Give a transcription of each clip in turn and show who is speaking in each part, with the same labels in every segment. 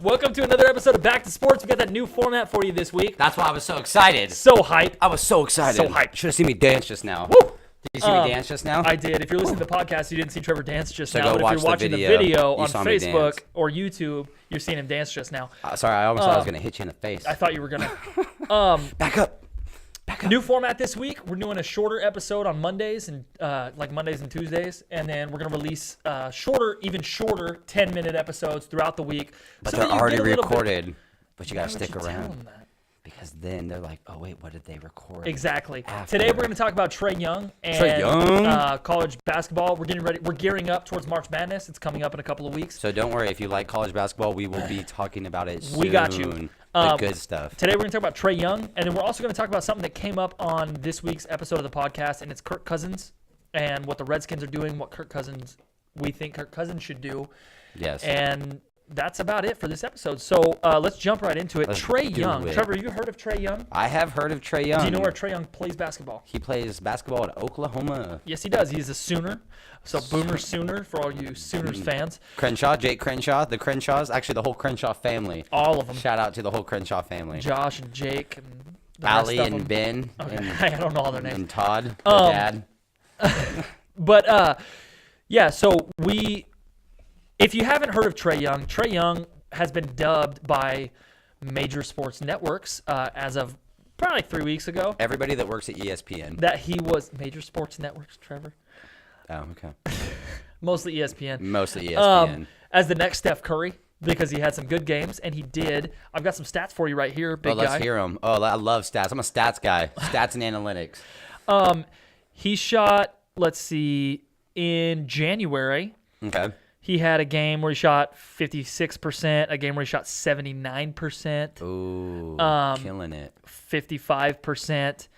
Speaker 1: Welcome to another episode of Back to Sports. We got that new format for you this week.
Speaker 2: That's why I was so excited.
Speaker 1: So hype.
Speaker 2: I was so excited.
Speaker 1: So hyped.
Speaker 2: Should have seen me dance just now.
Speaker 1: Woo!
Speaker 2: Did you see me dance just now?
Speaker 1: I did. If you're listening to the podcast, you didn't see Trevor dance just
Speaker 2: So
Speaker 1: now.
Speaker 2: go
Speaker 1: But if you're
Speaker 2: watch
Speaker 1: watching
Speaker 2: the
Speaker 1: the
Speaker 2: video.
Speaker 1: video
Speaker 2: You
Speaker 1: on
Speaker 2: saw me
Speaker 1: Facebook
Speaker 2: dance.
Speaker 1: or YouTube, you're seeing him dance just now.
Speaker 2: Sorry, I almost thought I was going to hit you in the face.
Speaker 1: I thought you were going to.
Speaker 2: Back up.
Speaker 1: New format this week. We're doing a shorter episode on Mondays and Mondays and Tuesdays, and then we're gonna release even shorter 10-minute episodes throughout the week.
Speaker 2: But
Speaker 1: so
Speaker 2: they're
Speaker 1: that you
Speaker 2: already
Speaker 1: get a little
Speaker 2: recorded. But you got to
Speaker 1: Why would
Speaker 2: stick
Speaker 1: you tell
Speaker 2: around.
Speaker 1: them that?
Speaker 2: Because then they're like, oh, wait, what did they record?
Speaker 1: Exactly.
Speaker 2: After.
Speaker 1: Today we're going to talk about Trae Young and
Speaker 2: Trae Young.
Speaker 1: College basketball. We're getting ready. We're gearing up towards March Madness. It's coming up in a couple of weeks.
Speaker 2: So don't worry. If you like college basketball, we will be talking about it soon.
Speaker 1: We got you.
Speaker 2: The good stuff.
Speaker 1: Today we're going to talk about Trae Young, and then we're also going to talk about something that came up on this week's episode of the podcast, and it's Kirk Cousins and what the Redskins are doing, what we think Kirk Cousins should do.
Speaker 2: Yes.
Speaker 1: And that's about it for this episode. So let's jump right into it. Trae Young. Trevor, have you heard of Trae Young?
Speaker 2: I have heard of Trae Young.
Speaker 1: Do you know where Trae Young plays basketball?
Speaker 2: He plays basketball at Oklahoma.
Speaker 1: Yes, he does. He's a Sooner. So Boomer Sooner for all you Sooners fans.
Speaker 2: Crenshaw, Jake Crenshaw, the Crenshaws, actually the whole Crenshaw family.
Speaker 1: All of them.
Speaker 2: Shout out to the whole Crenshaw family.
Speaker 1: Josh and Jake and the
Speaker 2: Allie
Speaker 1: rest of
Speaker 2: and
Speaker 1: them.
Speaker 2: Ben.
Speaker 1: Okay.
Speaker 2: And,
Speaker 1: I don't know all their names.
Speaker 2: and Todd, their dad.
Speaker 1: But yeah, so if you haven't heard of Trae Young has been dubbed by major sports networks as of probably like 3 weeks ago.
Speaker 2: Everybody that works at ESPN.
Speaker 1: That he was major sports networks, Trevor.
Speaker 2: Oh, okay.
Speaker 1: Mostly ESPN.
Speaker 2: Mostly ESPN.
Speaker 1: As the next Steph Curry, because he had some good games, and he did. I've got some stats for you right here, big guy.
Speaker 2: Let's hear them. Oh, I love stats. I'm a stats guy. Stats and analytics.
Speaker 1: He shot, let's see, in January.
Speaker 2: Okay.
Speaker 1: He had a game where he shot 56%, a game where he shot 79%.
Speaker 2: Ooh, killing it.
Speaker 1: 55%.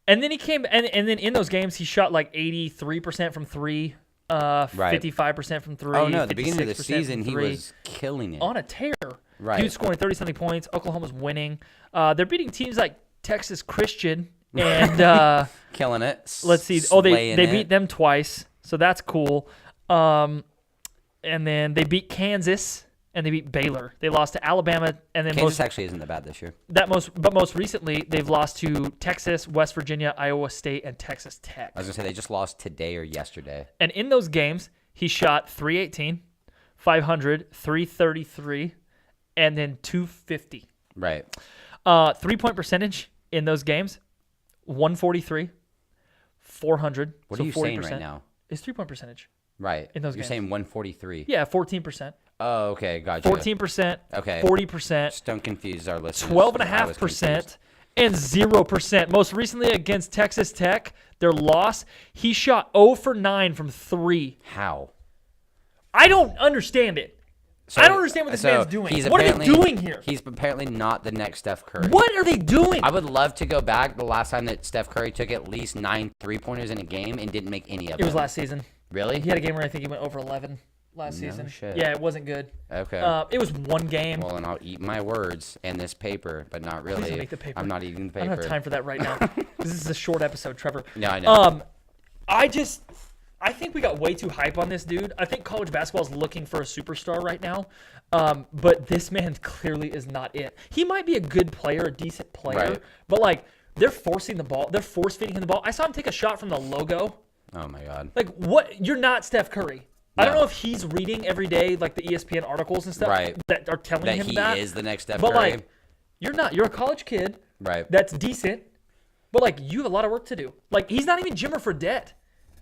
Speaker 1: And then he came, and then in those games, he shot like 83% from three, 55% from three.
Speaker 2: Oh, no, at the beginning of the season, he
Speaker 1: three.
Speaker 2: was killing it.
Speaker 1: On a tear.
Speaker 2: Right.
Speaker 1: He was scoring 30-something points. Oklahoma's winning. They're beating teams like Texas Christian and
Speaker 2: killing it.
Speaker 1: let's see. Oh, they beat them twice, so that's cool. And then they beat Kansas and they beat Baylor. They lost to Alabama, and then
Speaker 2: Kansas actually isn't that bad this year.
Speaker 1: But most recently they've lost to Texas, West Virginia, Iowa State, and Texas Tech.
Speaker 2: I was gonna say they just lost today or yesterday.
Speaker 1: And in those games, he shot 318, 500, 333, and then 250.
Speaker 2: Right.
Speaker 1: 3-point percentage in those games, 143, 400.
Speaker 2: What
Speaker 1: so
Speaker 2: are you
Speaker 1: 40%.
Speaker 2: saying right now?
Speaker 1: Is 3-point percentage.
Speaker 2: Right.
Speaker 1: In those
Speaker 2: You're
Speaker 1: games.
Speaker 2: saying 143.
Speaker 1: Yeah, 14%.
Speaker 2: Oh, okay, gotcha.
Speaker 1: 14%.
Speaker 2: Okay.
Speaker 1: 40%.
Speaker 2: Just don't confuse our listeners.
Speaker 1: 12.5%. And 0%. Most recently against Texas Tech, their loss, he shot 0 for 9 from 3.
Speaker 2: How?
Speaker 1: I don't understand it. I don't understand what this man's doing. What are they doing here?
Speaker 2: He's apparently not the next Steph Curry.
Speaker 1: What are they doing?
Speaker 2: I would love to go back the last time that Steph Curry took at least 9 3-pointers in a game and didn't make any of them.
Speaker 1: It was last season.
Speaker 2: Really?
Speaker 1: He had a game where I think he went over 11 last season.
Speaker 2: Shit.
Speaker 1: Yeah, it wasn't good.
Speaker 2: Okay.
Speaker 1: It was one game.
Speaker 2: Well, and I'll eat my words and this paper, but not really.
Speaker 1: Please don't make the paper.
Speaker 2: I'm not eating the paper.
Speaker 1: I don't have time for that right now. This is a short episode, Trevor.
Speaker 2: No, I know.
Speaker 1: I think we got way too hype on this dude. I think college basketball is looking for a superstar right now. But this man clearly is not it. He might be a good player, a decent player,
Speaker 2: Right.
Speaker 1: but like they're forcing the ball. They're force feeding him the ball. I saw him take a shot from the logo.
Speaker 2: Oh my God.
Speaker 1: Like what? You're not Steph Curry. I don't
Speaker 2: No.
Speaker 1: know if he's reading every day like the ESPN articles and stuff
Speaker 2: Right.
Speaker 1: that are telling
Speaker 2: That
Speaker 1: him
Speaker 2: he
Speaker 1: that.
Speaker 2: is the next Steph
Speaker 1: But
Speaker 2: Curry.
Speaker 1: like, you're not. You're a college kid.
Speaker 2: Right.
Speaker 1: That's decent. But like, you have a lot of work to do. Like, he's not even Jimmer Fredette.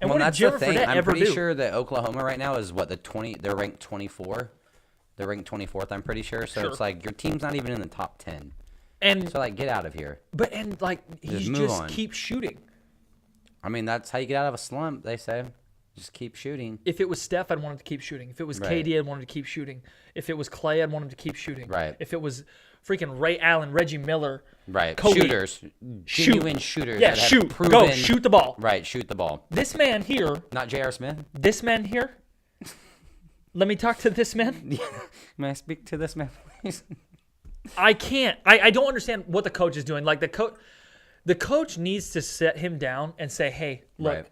Speaker 1: And
Speaker 2: Well,
Speaker 1: what did
Speaker 2: that's
Speaker 1: Jimmer
Speaker 2: the thing.
Speaker 1: Fredette
Speaker 2: I'm
Speaker 1: ever
Speaker 2: pretty
Speaker 1: do?
Speaker 2: sure that Oklahoma right now is what they're ranked 24. They're ranked 24th. I'm pretty sure. So
Speaker 1: Sure.
Speaker 2: it's like your team's not even in the top 10.
Speaker 1: And
Speaker 2: So like, get out of here.
Speaker 1: he's
Speaker 2: move
Speaker 1: just
Speaker 2: on.
Speaker 1: keep shooting.
Speaker 2: I mean, that's how you get out of a slump. They say, just keep shooting.
Speaker 1: If it was Steph, I'd want him to keep shooting. If it was
Speaker 2: Right.
Speaker 1: KD, I'd want him to keep shooting. If it was Clay, I'd want him to keep shooting.
Speaker 2: Right.
Speaker 1: If it was freaking Ray Allen, Reggie Miller,
Speaker 2: Right.
Speaker 1: Kobe,
Speaker 2: Shooters. Genuine shooters.
Speaker 1: Yeah,
Speaker 2: that have
Speaker 1: shoot.
Speaker 2: Proven,
Speaker 1: Go shoot the ball.
Speaker 2: Right. Shoot the ball.
Speaker 1: This man here.
Speaker 2: Not J.R. Smith.
Speaker 1: This man here. Let me talk to this man.
Speaker 2: May I speak to this man, please?
Speaker 1: I can't. I don't understand what the coach is doing. Like the coach needs to set him down and say, "Hey, look,
Speaker 2: Right.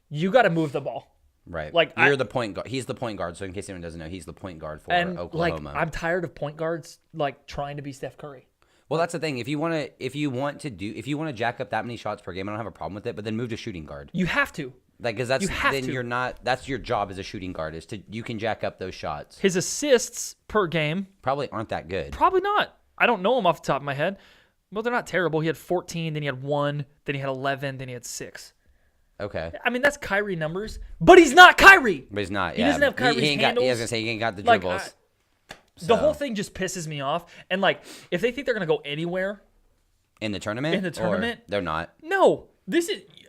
Speaker 1: you got to move the ball.
Speaker 2: Right.
Speaker 1: Like
Speaker 2: You're the point guard. He's the point guard. So in case anyone doesn't know, he's the point guard for Oklahoma.
Speaker 1: I'm tired of point guards like trying to be Steph Curry.
Speaker 2: Well, that's the thing. If you want to jack up that many shots per game, I don't have a problem with it. But then move to shooting guard.
Speaker 1: You have to.
Speaker 2: Like, because that's your job as a shooting guard you can jack up those shots.
Speaker 1: His assists per game
Speaker 2: probably aren't that good.
Speaker 1: Probably not. I don't know him off the top of my head. Well, they're not terrible. He had 14, then he had 1, then he had 11, then he had 6.
Speaker 2: Okay.
Speaker 1: I mean, that's Kyrie numbers, but he's not Kyrie.
Speaker 2: But he's not.
Speaker 1: He doesn't have Kyrie's handles.
Speaker 2: I was gonna say he ain't got the dribbles.
Speaker 1: The whole thing just pisses me off. And like, if they think they're gonna go anywhere
Speaker 2: in the tournament, they're not.
Speaker 1: No,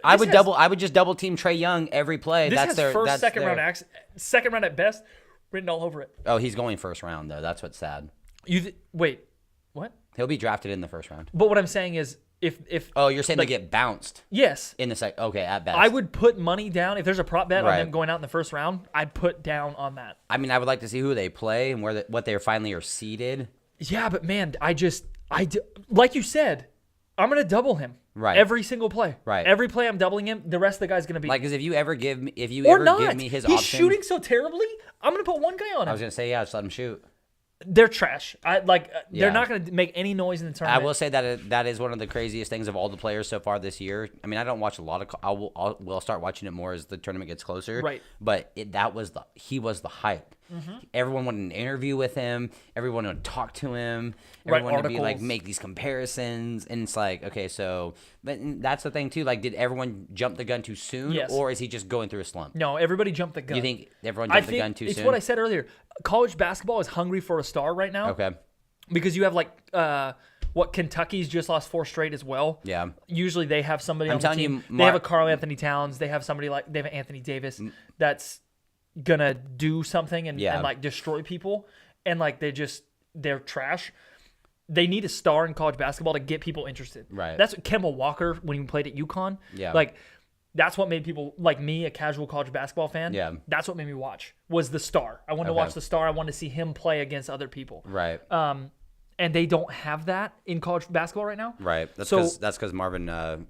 Speaker 1: I
Speaker 2: would just double team Trae Young every play.
Speaker 1: This has first, second round at best, written all over it.
Speaker 2: Oh, he's going first round though. That's what's sad.
Speaker 1: Wait, what?
Speaker 2: He'll be drafted in the first round.
Speaker 1: But what I'm saying is, if
Speaker 2: you're saying they get bounced?
Speaker 1: Yes.
Speaker 2: In the second. Okay, at best.
Speaker 1: I would put money down if there's a prop bet on them going out in the first round. I'd put down on that.
Speaker 2: I mean, I would like to see who they play and what they finally are seeded.
Speaker 1: Yeah, but man, like you said, I'm gonna double him.
Speaker 2: Right.
Speaker 1: Every single play.
Speaker 2: Right.
Speaker 1: Every play I'm doubling him. The rest of the guy's gonna be
Speaker 2: like, because if you ever give me his
Speaker 1: he's
Speaker 2: option,
Speaker 1: shooting so terribly. I'm gonna put one guy on him.
Speaker 2: I was gonna say just let him shoot.
Speaker 1: They're trash. They're not going to make any noise in the tournament.
Speaker 2: I will say that is one of the craziest things of all the players so far this year. I mean, I don't watch a lot of. We'll start watching it more as the tournament gets closer.
Speaker 1: Right.
Speaker 2: But he was the hype.
Speaker 1: Mm-hmm.
Speaker 2: Everyone wanted an interview with him. Everyone would talk to him. Everyone would be like, make these comparisons, and it's like, okay, so but that's the thing too. Like, did everyone jump the gun too soon,
Speaker 1: yes.
Speaker 2: or is he just going through a slump?
Speaker 1: No, everybody jumped the gun.
Speaker 2: You think everyone jumped the gun too soon?
Speaker 1: It's what I said earlier. College basketball is hungry for a star right now.
Speaker 2: Okay.
Speaker 1: Because you have Kentucky's just lost 4 straight as well.
Speaker 2: Yeah.
Speaker 1: Usually they have somebody on the team.
Speaker 2: You,
Speaker 1: they have a Karl Anthony Towns. They have they have an Anthony Davis that's gonna do something and like destroy people. And like they're trash. They need a star in college basketball to get people interested.
Speaker 2: Right.
Speaker 1: That's what Kemba Walker when he played at UConn.
Speaker 2: Yeah.
Speaker 1: Like that's what made people like me, a casual college basketball fan.
Speaker 2: Yeah.
Speaker 1: That's what made me watch was the star. I wanted to watch the star. I wanted to see him play against other people.
Speaker 2: Right.
Speaker 1: And they don't have that in college basketball right now.
Speaker 2: Right. That's because Marvin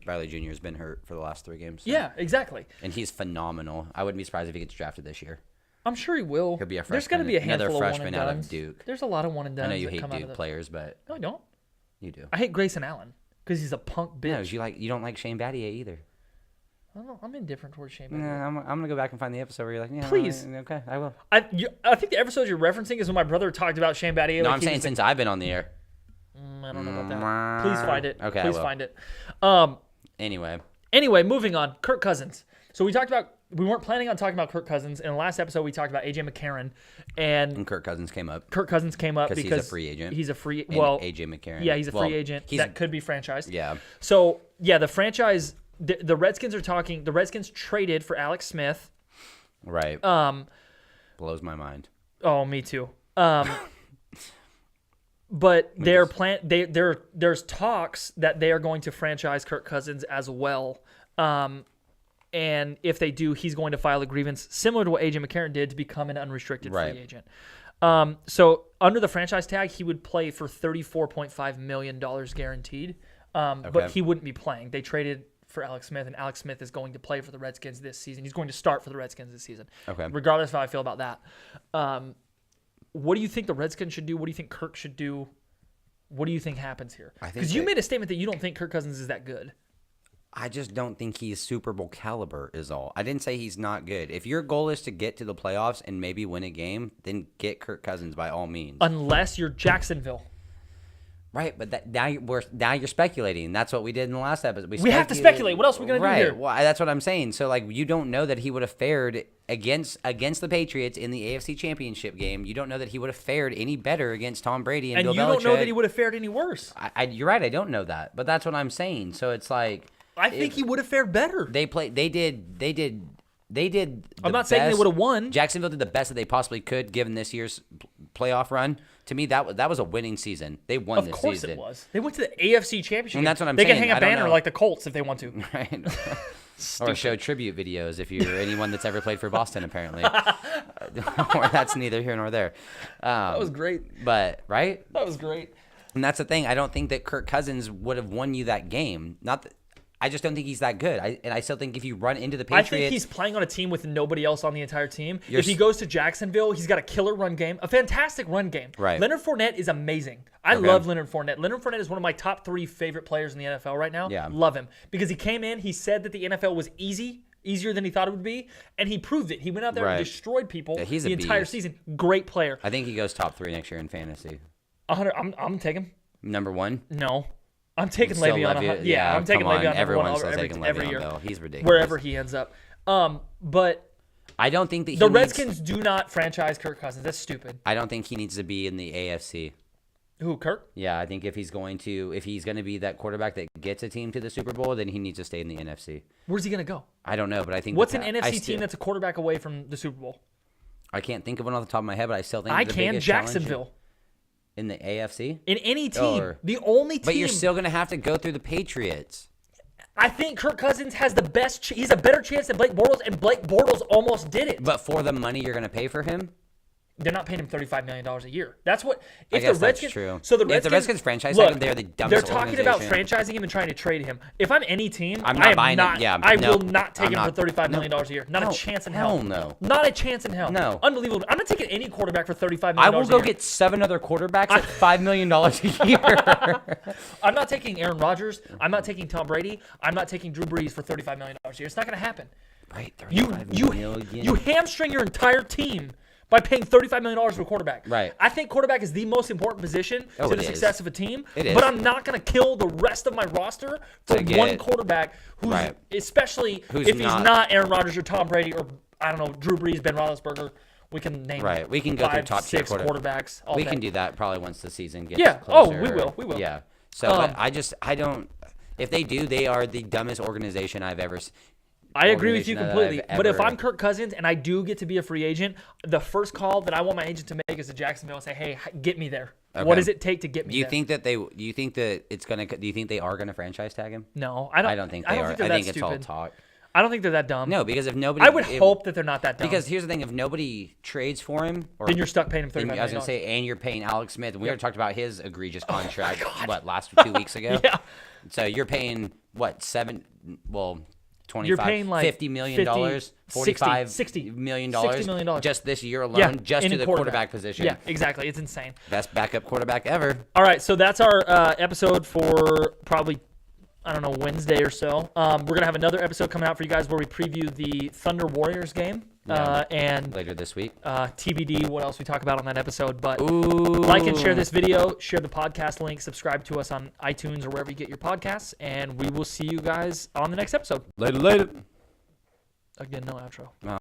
Speaker 2: Riley Jr. has been hurt for the last 3 games. So.
Speaker 1: Yeah, exactly.
Speaker 2: And he's phenomenal. I wouldn't be surprised if he gets drafted this year.
Speaker 1: I'm sure he will.
Speaker 2: He'll be a freshman.
Speaker 1: There's going to be a handful
Speaker 2: another
Speaker 1: of
Speaker 2: freshman
Speaker 1: one and
Speaker 2: out
Speaker 1: dones.
Speaker 2: of Duke.
Speaker 1: There's a lot of one and dones.
Speaker 2: I know you hate Duke players, but
Speaker 1: no, I don't.
Speaker 2: You do.
Speaker 1: I hate Grayson Allen because he's a punk bitch.
Speaker 2: No, you don't like Shane Battier either.
Speaker 1: I'm indifferent towards Shane Battier.
Speaker 2: Nah, I'm gonna go back and find the episode where you're like, yeah,
Speaker 1: please.
Speaker 2: Okay, I will.
Speaker 1: I think the episode you're referencing is when my brother talked about Shane Battier.
Speaker 2: No, I'm saying since I've been on the air.
Speaker 1: I don't know about that. Please find it.
Speaker 2: Okay,
Speaker 1: please find it.
Speaker 2: Anyway,
Speaker 1: moving on. Kirk Cousins. So we weren't planning on talking about Kirk Cousins. In the last episode, we talked about AJ McCarron, and
Speaker 2: Kirk Cousins came up.
Speaker 1: Because
Speaker 2: he's a free agent.
Speaker 1: He's a free.
Speaker 2: And AJ McCarron.
Speaker 1: Yeah, he's a free agent that could be franchised.
Speaker 2: Yeah.
Speaker 1: So yeah, the franchise. The Redskins are talking. The Redskins traded for Alex Smith.
Speaker 2: Right. Blows my mind.
Speaker 1: Oh, me too. But there's talks that they are going to franchise Kirk Cousins as well. And if they do, he's going to file a grievance similar to what AJ McCarron did to become an unrestricted free agent. So under the franchise tag, he would play for $34.5 million guaranteed. But he wouldn't be playing. They traded for Alex Smith, and Alex Smith is going to play for the Redskins this season. He's going to start for the Redskins this season.
Speaker 2: Okay.
Speaker 1: Regardless of how I feel about that. What do you think the Redskins should do? What do you think Kirk should do? What do you think happens here? Because you made a statement that you don't think Kirk Cousins is that good.
Speaker 2: I just don't think he's Super Bowl caliber is all. I didn't say he's not good. If your goal is to get to the playoffs and maybe win a game, then get Kirk Cousins by all means.
Speaker 1: Unless you're Jacksonville.
Speaker 2: Right, but now you're speculating. That's what we did in the last episode. We
Speaker 1: have to speculate. What else are we going to do here?
Speaker 2: Well, that's what I'm saying. So, like, you don't know that he would have fared against the Patriots in the AFC Championship game. You don't know that he would have fared any better against Tom Brady and Bill Belichick.
Speaker 1: And you don't know that he would have fared any worse.
Speaker 2: You're right. I don't know that, but that's what I'm saying. So it's like
Speaker 1: I think he would have fared better.
Speaker 2: They did.
Speaker 1: I'm not saying they would have won.
Speaker 2: Jacksonville did the best that they possibly could given this year's playoff run. To me, that was a winning season. They won this season. Of course
Speaker 1: it was. They went to the AFC Championship.
Speaker 2: And that's what I'm
Speaker 1: saying.
Speaker 2: They
Speaker 1: can hang a banner like the Colts if they want to.
Speaker 2: Right. Or show tribute videos if you're anyone that's ever played for Boston, apparently. Or that's neither here nor there.
Speaker 1: That was great.
Speaker 2: But, right?
Speaker 1: That was great.
Speaker 2: And that's the thing. I don't think that Kirk Cousins would have won you that game. Not that, I just don't think he's that good. I still think if you run into the
Speaker 1: I
Speaker 2: Patriots,
Speaker 1: think he's playing on a team with nobody else on the entire team. If he goes to Jacksonville, he's got a killer run game, a fantastic run game.
Speaker 2: Right.
Speaker 1: Leonard Fournette is amazing. I love Leonard Fournette. Leonard Fournette is one of my top 3 favorite players in the NFL right now.
Speaker 2: Yeah.
Speaker 1: Love him because he came in. He said that the NFL was easier than he thought it would be, and he proved it. He went out there and destroyed people
Speaker 2: he's
Speaker 1: the entire season. Great player.
Speaker 2: I think he goes top 3 next year in fantasy.
Speaker 1: 100. I'm taking him.
Speaker 2: Number 1?
Speaker 1: No. I'm taking Le'Veon. Yeah, I'm taking Le'Veon every year.
Speaker 2: Bill. He's ridiculous.
Speaker 1: Wherever he ends up. But
Speaker 2: I don't think that
Speaker 1: the Redskins do not franchise Kirk Cousins. That's stupid.
Speaker 2: I don't think he needs to be in the AFC.
Speaker 1: Who, Kirk?
Speaker 2: Yeah, I think if he's going to be that quarterback that gets a team to the Super Bowl, then he needs to stay in the NFC.
Speaker 1: Where's he going to go?
Speaker 2: I don't know, but I think
Speaker 1: what's an NFC team that's a quarterback away from the Super Bowl?
Speaker 2: I can't think of one off the top of my head, but I still think
Speaker 1: Jacksonville.
Speaker 2: In the AFC?
Speaker 1: In any team. The only team.
Speaker 2: But you're still going to have to go through the Patriots.
Speaker 1: I think Kirk Cousins has the best. He's a better chance than Blake Bortles, and Blake Bortles almost did it.
Speaker 2: But for the money you're going to pay for him?
Speaker 1: They're not paying him $35 million a year. That's what.
Speaker 2: I guess that's true.
Speaker 1: So the Redskins,
Speaker 2: if the Redskins franchise him, they're the dumbest
Speaker 1: They're talking about franchising him and trying to trade him. If I'm any team,
Speaker 2: I'm not buying him. Yeah,
Speaker 1: I will not take him for $35 million a year. Not a chance in hell.
Speaker 2: No.
Speaker 1: Not a chance in hell.
Speaker 2: No.
Speaker 1: Unbelievable. I'm not taking any quarterback for $35 million.
Speaker 2: I will go get 7 other quarterbacks at $5 million a year.
Speaker 1: I'm not taking Aaron Rodgers. I'm not taking Tom Brady. I'm not taking Drew Brees for $35 million a year. It's not going to happen.
Speaker 2: Right.
Speaker 1: You hamstring your entire team by paying $35 million for a quarterback.
Speaker 2: Right.
Speaker 1: I think quarterback is the most important position to the success of a team.
Speaker 2: It is.
Speaker 1: But I'm not going to kill the rest of my roster for one quarterback who's, especially if he's not Aaron Rodgers or Tom Brady or, I don't know, Drew Brees, Ben Roethlisberger. We can name
Speaker 2: we can go
Speaker 1: 5,
Speaker 2: through top
Speaker 1: 6 quarterbacks.
Speaker 2: We can do that probably once the season gets closer.
Speaker 1: Oh, we will.
Speaker 2: Yeah. So, but I don't. If they do, they are the dumbest organization I've ever seen.
Speaker 1: I agree with you completely. But if I'm Kirk Cousins and I do get to be a free agent, the first call that I want my agent to make is to Jacksonville and say, "Hey, get me there. Okay. What does it take to get me there?"
Speaker 2: Do you think they are gonna franchise tag him?
Speaker 1: No, I don't.
Speaker 2: I don't think they are. I think it's all talk.
Speaker 1: I don't think they're that dumb.
Speaker 2: No, because if nobody,
Speaker 1: I would hope that they're not that dumb.
Speaker 2: Because here's the thing: if nobody trades for him,
Speaker 1: then you're stuck paying him $35 million.
Speaker 2: I was gonna say, and you're paying Alex Smith. We already talked about his egregious contract. Last 2 weeks ago?
Speaker 1: Yeah.
Speaker 2: So you're paying what 25,
Speaker 1: you're paying like
Speaker 2: $50 million, $45 million,
Speaker 1: $60 million
Speaker 2: just this year alone, just to the quarterback position.
Speaker 1: Yeah, exactly. It's insane.
Speaker 2: Best backup quarterback ever.
Speaker 1: All right, so that's our episode for probably, I don't know, Wednesday or so. We're going to have another episode coming out for you guys where we preview the Thunder Warriors game. And
Speaker 2: later this week.
Speaker 1: TBD, what else we talk about on that episode. But like and share this video, share the podcast link, subscribe to us on iTunes or wherever you get your podcasts, and we will see you guys on the next episode.
Speaker 2: Later.
Speaker 1: Again, no outro.